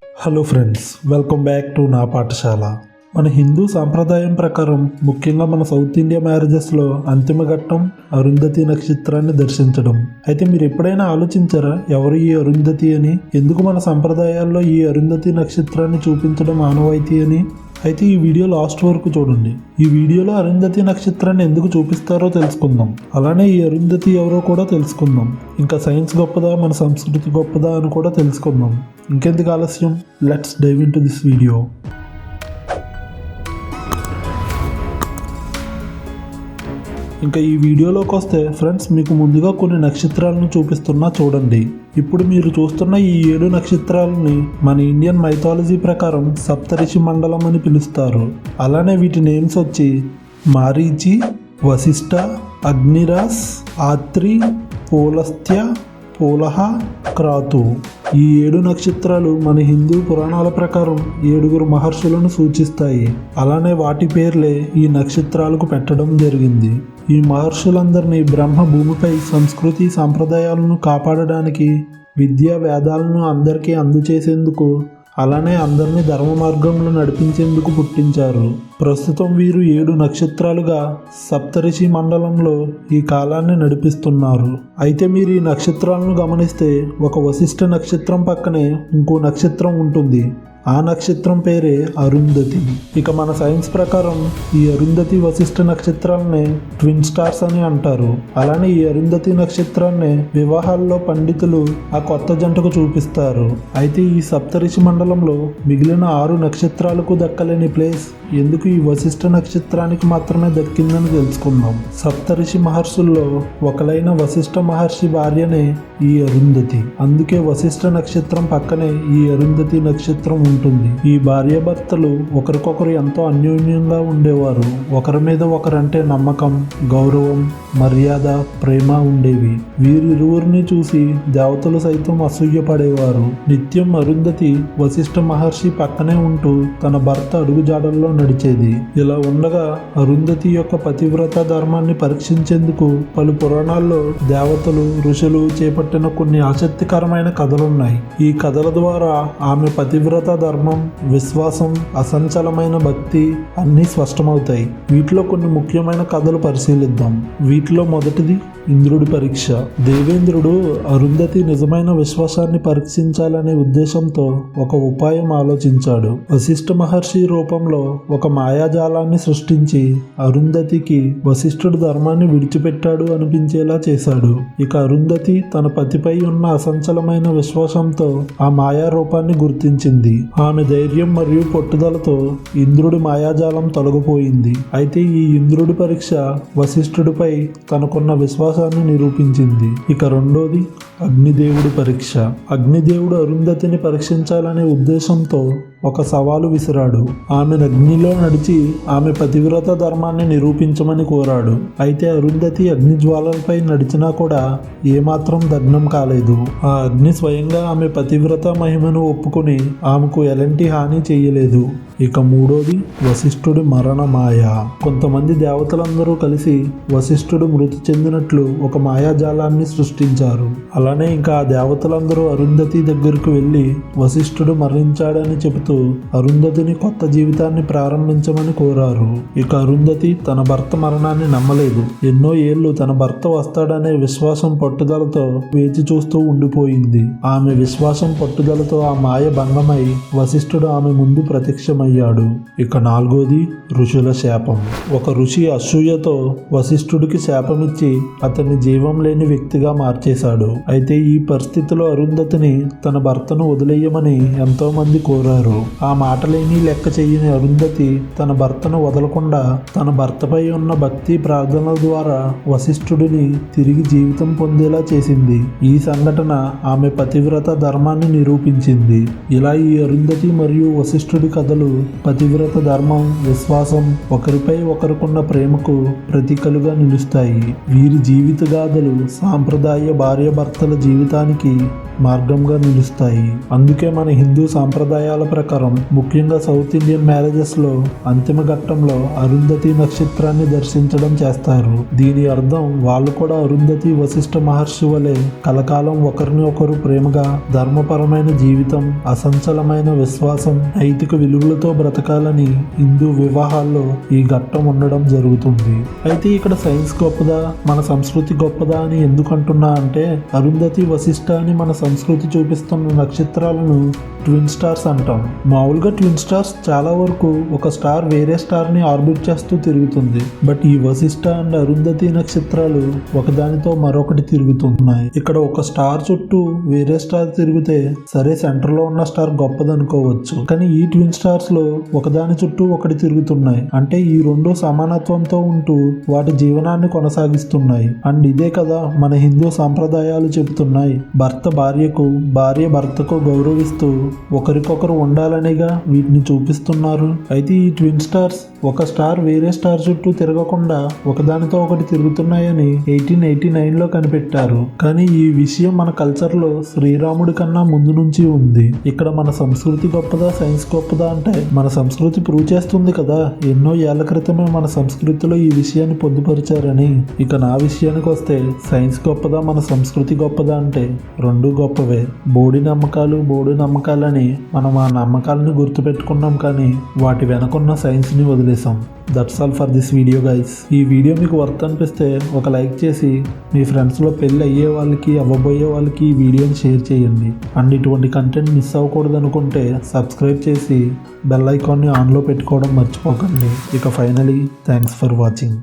Hello friends, welcome back to నా పాఠశాల. మన హిందూ సాంప్రదాయం ప్రకారం ముఖ్యంగా మన సౌత్ ఇండియా మ్యారేజెస్లో అంతిమ ఘట్టం అరుంధతి నక్షత్రాన్ని దర్శించడం. అయితే మీరు ఎప్పుడైనా ఆలోచించారా ఎవరు ఈ అరుంధతి అని? ఎందుకు మన సంప్రదాయాల్లో ఈ అరుంధతి నక్షత్రాన్ని చూపించడం ఆనవాయితీ అని? అయితే ఈ వీడియో లాస్ట్ వరకు చూడండి. ఈ వీడియోలో అరుంధతి నక్షత్రాన్ని ఎందుకు చూపిస్తారో తెలుసుకుందాం. అలానే ఈ అరుంధతి ఎవరో కూడా తెలుసుకుందాం. ఇంకా సైన్స్ గొప్పదా, మన సంస్కృతి గొప్పదా అని కూడా తెలుసుకుందాం. ఇంకెందుకు ఆలస్యం, let's dive into this video. ఇంకా ఈ వీడియోలోకి వస్తే ఫ్రెండ్స్, మీకు ముందుగా కొన్ని నక్షత్రాలను చూపిస్తున్నా చూడండి. ఇప్పుడు మీరు చూస్తున్న ఈ 7 నక్షత్రాలని మన ఇండియన్ మైథాలజీ ప్రకారం సప్తరిషి మండలం అని పిలుస్తారు. అలానే వీటి నేమ్స్ వచ్చి మారీచి, వశిష్ఠ, అగ్నిరాస్, ఆత్రి, పోలస్త్య, పోలహ, క్రాతు. ఈ 7 నక్షత్రాలు మన హిందూ పురాణాల ప్రకారం 7 మహర్షులను సూచిస్తాయి. అలానే వాటి పేర్లే ఈ నక్షత్రాలకు పెట్టడం జరిగింది. ఈ మహర్షులందరినీ బ్రహ్మ భూమిపై సంస్కృతి సాంప్రదాయాలను కాపాడడానికి, విద్యా వేదాలను అందరికీ అందచేసేందుకు, అలానే అందరినీ ధర్మ మార్గంలో నడిపించేందుకు పుట్టించారు. ప్రస్తుతం వీరు 7 నక్షత్రాలుగా సప్తరిషి మండలంలో ఈ కాలాన్ని నడిపిస్తున్నారు. అయితే మీరు ఈ నక్షత్రాలను గమనిస్తే ఒక వశిష్ఠ నక్షత్రం పక్కనే ఇంకో నక్షత్రం ఉంటుంది. ఆ నక్షత్రం పేరే అరుంధతి. ఇక మన సైన్స్ ప్రకారం ఈ అరుంధతి వశిష్ఠ నక్షత్రాలనే ట్విన్ స్టార్స్ అని అంటారు. అలానే ఈ అరుంధతి నక్షత్రాన్ని వివాహాల్లో పండితులు ఆ కొత్త జంటకు చూపిస్తారు. అయితే ఈ సప్తరిషి మండలంలో మిగిలిన 6 నక్షత్రాలకు దక్కలేని ప్లేస్ ఎందుకు ఈ వశిష్ఠ నక్షత్రానికి మాత్రమే దక్కిందని తెలుసుకుందాం. సప్తరిషి మహర్షుల్లో ఒకలైన వశిష్ఠ మహర్షి భార్యనే ఈ అరుంధతి. అందుకే వశిష్ఠ నక్షత్రం పక్కనే ఈ అరుంధతి నక్షత్రం ఉంటుంది. ఈ భార్యాభర్తలు ఒకరికొకరు ఎంతో అన్యోన్యంగా ఉండేవారు. ఒకరి మీద ఒకరంటే నమ్మకం, గౌరవం, మర్యాద, ప్రేమ ఉండేవి. వీరిరువురిని చూసి దేవతలు సైతం అసూయపడేవారు. నిత్యం అరుంధతి వశిష్ఠ మహర్షి పక్కనే ఉంటూ తన భర్త అడుగుజాడల్లో నడిచేది. ఇలా ఉండగా అరుంధతి యొక్క పతివ్రత ధర్మాన్ని పరీక్షించేందుకు పలు పురాణాల్లో దేవతలు, ఋషులు చేపట్టిన కొన్ని ఆసక్తికరమైన కథలున్నాయి. ఈ కథల ద్వారా ఆమె పతివ్రత ధర్మం, విశ్వాసం, అసంచలమైన భక్తి అన్నీ స్పష్టమవుతాయి. వీటిలో కొన్ని ముఖ్యమైన కథలు పరిశీలిద్దాం. వీటిలో మొదటిది ఇంద్రుడి పరీక్ష. దేవేంద్రుడు అరుంధతి నిజమైన విశ్వాసాన్ని పరీక్షించాలనే ఉద్దేశంతో ఒక ఉపాయం ఆలోచించాడు. వశిష్ఠ మహర్షి రూపంలో ఒక మాయాజాలాన్ని సృష్టించి అరుంధతికి వశిష్ఠుడు ధర్మాన్ని విడిచిపెట్టాడు అనిపించేలా చేశాడు. ఇక అరుంధతి తన పతిపై ఉన్న అసంచలమైన విశ్వాసంతో ఆ మాయా రూపాన్ని గుర్తించింది. ఆమె ధైర్యం మరియు పట్టుదలతో ఇంద్రుడి మాయాజాలం తొలగిపోయింది. అయితే ఈ ఇంద్రుడి పరీక్ష వశిష్ఠుడిపై తనకున్న విశ్వాసాన్ని నిరూపించింది. ఇక రెండోది అగ్నిదేవుడి పరీక్ష. అగ్నిదేవుడు అరుంధతిని పరీక్షించాలనే ఉద్దేశంతో ఒక సవాలు విసిరాడు. ఆమెను అగ్నిలో నడిచి ఆమె పతివ్రత ధర్మాన్ని నిరూపించమని కోరాడు. అయితే అరుంధతి అగ్ని జ్వాలలపై నడిచినా కూడా ఏమాత్రం దగ్నం కాలేదు. ఆ అగ్ని స్వయంగా ఆమె పతివ్రత మహిమను ఒప్పుకొని ఆమెకు ఎలాంటి హాని చేయలేదు. ఇక మూడోది వశిష్ఠుడి మరణ మాయ. కొంతమంది దేవతలందరూ కలిసి వశిష్ఠుడు మృతి చెందినట్లు ఒక మాయాజాలాన్ని సృష్టించారు. అలానే ఇంకా ఆ దేవతలందరూ అరుంధతి దగ్గరకు వెళ్ళి వశిష్ఠుడు మరణించాడని చెబుతూ అరుంధతిని కొత్త జీవితాన్ని ప్రారంభించమని కోరారు. ఇక అరుంధతి తన భర్త మరణాన్ని నమ్మలేదు. ఎన్నో ఏళ్లు తన భర్త వస్తాడనే విశ్వాసం, పట్టుదలతో వేచి చూస్తూ ఉండిపోయింది. ఆమె విశ్వాసం, పట్టుదలతో ఆ మాయ భంగమై వశిష్ఠుడు ఆమె ముందు ప్రత్యక్షమయ్యాడు. ఇక నాలుగోది ఋషుల శాపం. ఒక ఋషి అసూయతో వశిష్ఠుడికి శాపమిచ్చి అతన్ని జీవం లేని వ్యక్తిగా మార్చేశాడు. అయితే ఈ పరిస్థితిలో అరుంధతిని తన భర్తను వదిలేయమని ఎంతో మంది కోరారు. ఆ మాటలేమీ లెక్క చేయని అరుంధతి తన భర్తను వదలకుండా తన భర్తపై ఉన్న భక్తి ప్రార్థనల ద్వారా వశిష్ఠుడిని తిరిగి జీవితం పొందేలా చేసింది. ఈ సంఘటన ఆమె పతివ్రత ధర్మాన్ని నిరూపించింది. ఇలా ఈ అరుంధతి మరియు వశిష్ఠుడి కథలు పతివ్రత ధర్మం, విశ్వాసం, ఒకరిపై ఒకరికున్న ప్రేమకు ప్రతీకలుగా నిలుస్తాయి. వీరి జీవిత గాథలు సాంప్రదాయ భార్యాభర్తల జీవితానికి మార్గంగా నిలుస్తాయి. అందుకే మన హిందూ సాంప్రదాయాల ప్రకారం ముఖ్యంగా సౌత్ ఇండియన్ మ్యారేజెస్ లో అంతిమ ఘట్టంలో అరుంధతి నక్షత్రాన్ని దర్శించడం చేస్తారు. దీని అర్థం వాళ్ళు కూడా అరుంధతి వశిష్ఠ మహర్షి వలె కలకాలం ఒకరిని ఒకరు ప్రేమగా, ధర్మపరమైన జీవితం, అసంచలమైన విశ్వాసం, నైతిక విలువలతో బ్రతకాలని హిందూ వివాహాల్లో ఈ ఘట్టం ఉండడం జరుగుతుంది. అయితే ఇక్కడ సైన్స్ గొప్పదా, మన సంస్కృతి గొప్పదా అని ఎందుకు అంటున్నా అంటే, అరుంధతి వశిష్ఠ అని మన సంస్కృతి చూపిస్తున్న నక్షత్రాలను ట్విన్ స్టార్స్ అంటాం. మామూలుగా ట్విన్ స్టార్స్ చాలా వరకు ఒక స్టార్ వేరే స్టార్ ని ఆర్బిట్ చేస్తూ తిరుగుతుంది. బట్ ఈ వశిష్ఠ అండ్ అరుంధతి నక్షత్రాలు ఒకదానితో మరొకటి తిరుగుతున్నాయి. ఇక్కడ ఒక స్టార్ చుట్టూ వేరే స్టార్ తిరిగితే సరే సెంటర్ లో ఉన్న స్టార్ గొప్పదనుకోవచ్చు, కానీ ఈ ట్విన్ స్టార్స్ లో ఒకదాని చుట్టూ ఒకటి తిరుగుతున్నాయి. అంటే ఈ రెండు సమానత్వంతో ఉంటూ వాటి జీవనాన్ని కొనసాగిస్తున్నాయి. అండ్ ఇదే కదా మన హిందూ సాంప్రదాయాలు చెబుతున్నాయి. భర్త భార్యకు, భార్య భర్తకు గౌరవిస్తూ ఒకరికొకరు ఉండాలనేగా వీటిని చూపిస్తున్నారు. అయితే ఈ ట్విన్ స్టార్స్ ఒక స్టార్ వేరే స్టార్ చుట్టూ తిరగకుండా ఒకదానితో ఒకటి తిరుగుతున్నాయని 1889లో కనిపెట్టారు. కానీ ఈ విషయం మన కల్చర్ లో శ్రీరాముడి కన్నా ముందు నుంచి ఉంది. ఇక్కడ మన సంస్కృతి గొప్పదా, సైన్స్ గొప్పదా అంటే మన సంస్కృతి ప్రూవ్ చేస్తుంది కదా. ఎన్నో ఏళ్ల క్రితమే మన సంస్కృతిలో ఈ విషయాన్ని పొందుపరిచారని. ఇక నా విషయానికి వస్తే సైన్స్ గొప్పదా, మన సంస్కృతి గొప్పదా అంటే రెండు గొప్పవే. బోడి నమ్మకాలని మనం ఆ నమ్మకాలని గుర్తుపెట్టుకున్నాం, కానీ వాటి వెనకున్న సైన్స్ ని వదిలేసాం. That's all for this video guys. ఈ వీడియో మీకు వర్త్ అనిపిస్తే ఒక లైక్ చేసి మీ ఫ్రెండ్స్లో పెళ్ళి అయ్యే వాళ్ళకి, అవ్వబోయే వాళ్ళకి ఈ వీడియోని షేర్ చేయండి. అండ్ ఇటువంటి కంటెంట్ మిస్ అవ్వకూడదు అనుకుంటే సబ్స్క్రైబ్ చేసి బెల్ ఐకాన్ని ఆన్లో పెట్టుకోవడం మర్చిపోకండి. ఇక ఫైనలీ థ్యాంక్స్ ఫర్ వాచింగ్.